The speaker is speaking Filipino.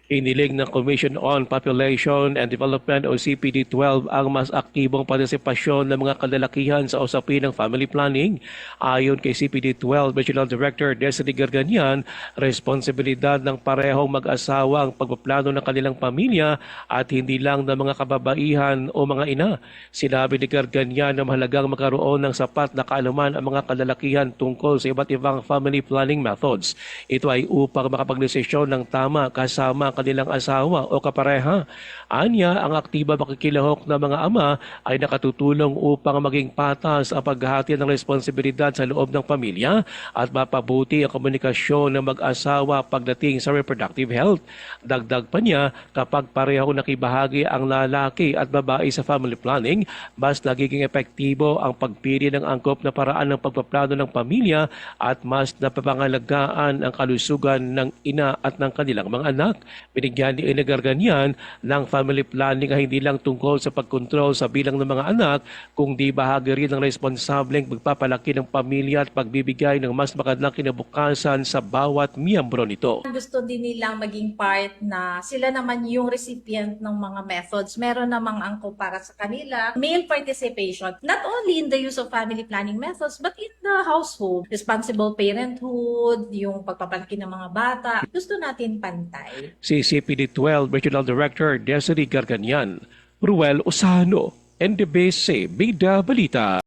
Iniling ng Commission on Population and Development o CPD-12 ang mas aktibong partisipasyon ng mga kalalakihan sa usapin ng family planning. Ayon kay CPD-12 Regional Director Desiree Garganian, responsibilidad ng parehong mag-asawa ang pagpaplano ng kanilang pamilya at hindi lang ng mga kababaihan o mga ina. Sinabi ni Garganian na mahalagang magkaroon ng sapat na kaalaman ang mga kalalakihan tungkol sa iba't ibang family planning methods. Ito ay upang makapagdesisyon ng tama kasama kanilang asawa o kapareha. Anya, ang aktiba makikilahok ng mga ama ay nakatutulong upang maging patas ang paghahati ng responsibilidad sa loob ng pamilya at mapabuti ang komunikasyon ng mag-asawa pagdating sa reproductive health. Dagdag pa niya, kapag pareho nakibahagi ang lalaki at babae sa family planning, mas nagiging epektibo ang pagpili ng angkop na paraan ng pagpaplano ng pamilya at mas napapangalagaan ang kalusugan ng ina at ng kanilang mga anak. Binigyan ni Ina Garganian ng family planning ay hindi lang tungkol sa pagkontrol sa bilang ng mga anak, kundi bahagi rin ng responsableng pagpapalaki ng pamilya at pagbibigay ng mas magandang kinabukasan sa bawat miyembro nito. Gusto din nilang maging part na sila naman yung recipient ng mga methods. Meron namang angko para sa kanila. Male participation, not only in the use of family planning methods, but in the household. Responsible parenthood, yung pagpapalaki ng mga bata. Gusto natin pantay. Si CPD-12 Regional Director Desiree Garganian, Ruel Osano, NDBC Bida Balita.